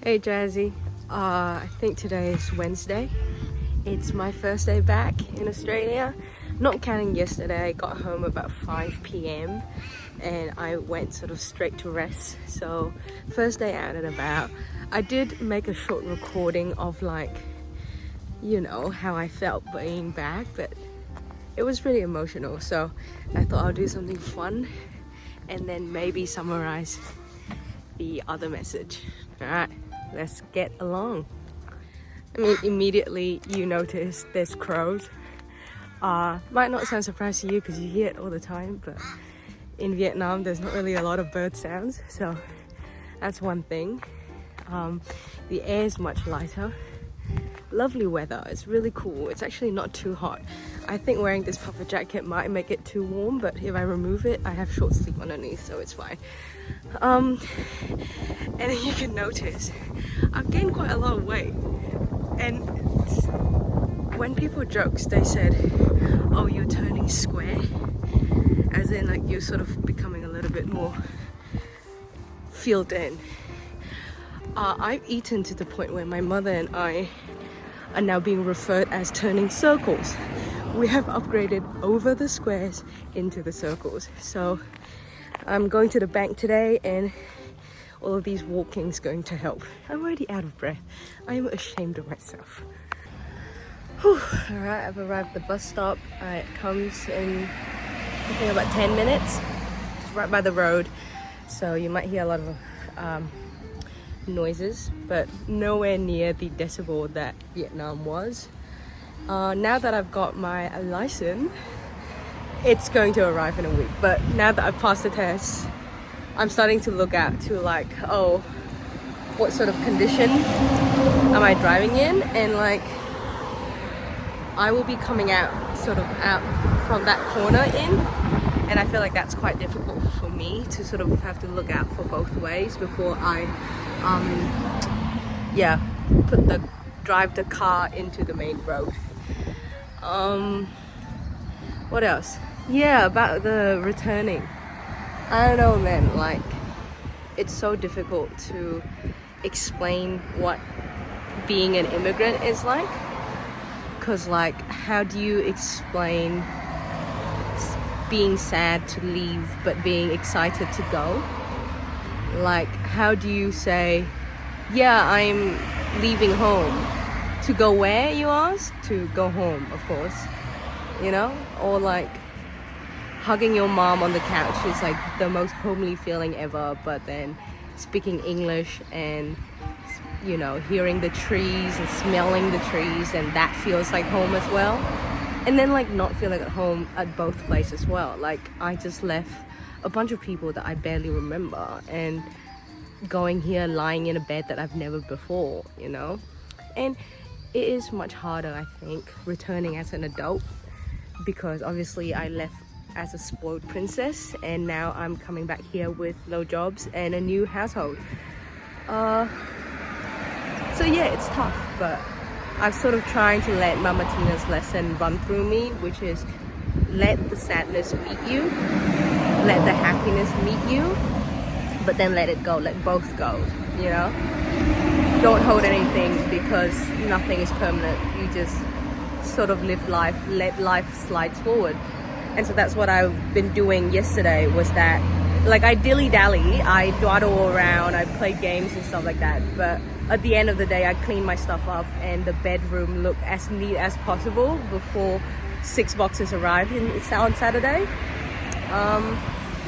Hey Jazzy, I think today is Wednesday. It's my first day back in Australia. Not counting yesterday, I got home about 5 p.m. and I went sort of straight to rest. So first day out and about. I did make a short recording of how I felt being back, but it was pretty emotional. So I thought I'll do something fun and then maybe summarize the other message. All right, let's get along. I mean, immediately you notice there's crows. Might not sound surprised to you because you hear it all the time, but in Vietnam there's not really a lot of bird sounds, so that's one thing. The air is much lighter. Lovely weather, it's really cool. It's actually not too hot. I think wearing this puffer jacket might make it too warm, but if I remove it, I have short sleeve underneath, so it's fine. And then you can notice I've gained quite a lot of weight. And when people jokes, they said, oh, you're turning square, as in like you're sort of becoming a little bit more filled in. I've eaten to the point where my mother and I are now being referred as turning circles. We have upgraded over the squares into the circles. So I'm going to the bank today and all of these walking's going to help. I'm already out of breath. I am ashamed of myself. Whew. Alright, I've arrived at the bus stop. It comes in I think about 10 minutes. It's right by the road. So you might hear a lot of noises, but nowhere near the decibel that Vietnam was. Now that I've got my license, it's going to arrive in a week, but now that I've passed the test, I'm starting to look out to like, oh, what sort of condition am I driving in? And like, I will be coming out from that corner in, and I feel like that's quite difficult for me to sort of have to look out for both ways before I drive the car into the main road. What else? Yeah, about the returning. I don't know, man, like it's so difficult to explain what being an immigrant is like, because like how do you explain being sad to leave but being excited to go? Like, how do you say, yeah, I'm leaving home? To go where, you ask? To go home, of course. You know? Or like, hugging your mom on the couch is like the most homely feeling ever, but then speaking English and, you know, hearing the trees and smelling the trees, and that feels like home as well. And then like not feeling at home at both places as well. Like, I just left a bunch of people that I barely remember and going here lying in a bed that I've never before, you know? And it is much harder, I think, returning as an adult, because obviously I left as a spoiled princess and now I'm coming back here with no jobs and a new household. So yeah, it's tough, but I'm sort of trying to let Mama Tina's lesson run through me, which is let the sadness meet you, let the happiness meet you, but then let it go, let both go, you know? Don't hold anything, because nothing is permanent. You just sort of live life, let life slides forward. And so that's what I've been doing yesterday, was that, like, I dilly-dally, I dawdle around, I play games and stuff like that, but at the end of the day, I clean my stuff up and the bedroom looked as neat as possible before 6 boxes arrived on Saturday.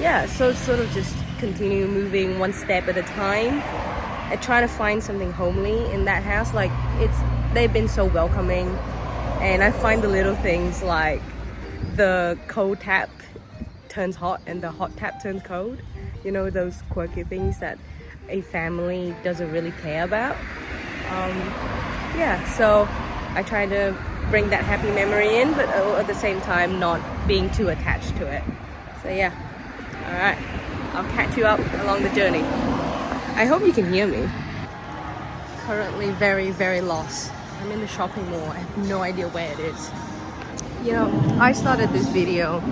Yeah, so sort of just continue moving one step at a time and trying to find something homely in that house. Like, they've been so welcoming, and I find the little things like the cold tap turns hot and the hot tap turns cold, you know, those quirky things that a family doesn't really care about. Yeah, so I try to bring that happy memory in, but at the same time not being too attached to it. So yeah, all right, I'll catch you up along the journey. I hope you can hear me. Currently very, very lost. I'm in the shopping mall. I have no idea where it is. You know, I started this video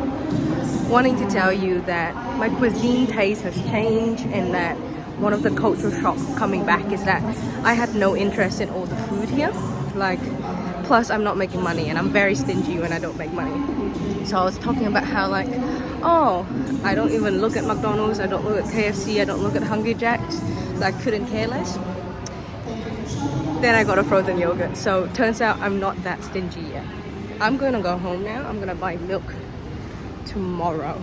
wanting to tell you that my cuisine taste has changed and that one of the cultural shocks coming back is that I had no interest in all the food here. Like, plus I'm not making money and I'm very stingy when I don't make money. So I was talking about how like, oh, I don't even look at McDonald's, I don't look at KFC, I don't look at Hungry Jack's. Like, couldn't care less. Then I got a frozen yogurt. So turns out I'm not that stingy yet. I'm gonna go home now. I'm gonna buy milk tomorrow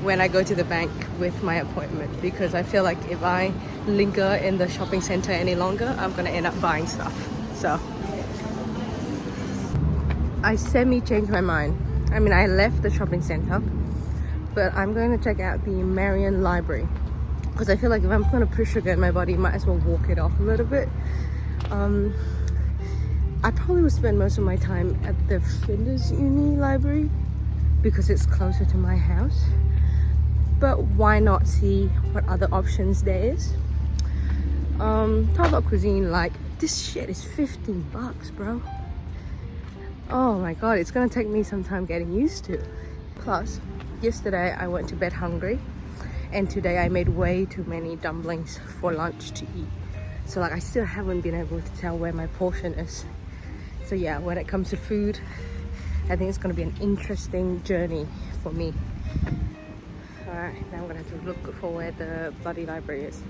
when I go to the bank with my appointment, because I feel like if I linger in the shopping center any longer, I'm gonna end up buying stuff. So I semi-changed my mind. I mean, I left the shopping center, but I'm going to check out the Marion Library, because I feel like if I'm gonna put sugar in my body, might as well walk it off a little bit. I probably would spend most of my time at the Flinders Uni Library because it's closer to my house, but why not see what other options there is. Talk about cuisine, like this shit is 15 bucks, bro. Oh my god, it's gonna take me some time getting used to. Plus, yesterday I went to bed hungry, and today I made way too many dumplings for lunch to eat. So like, I still haven't been able to tell where my portion is. So yeah, when it comes to food, I think it's gonna be an interesting journey for me. Alright, now I'm gonna have to look for where the bloody library is.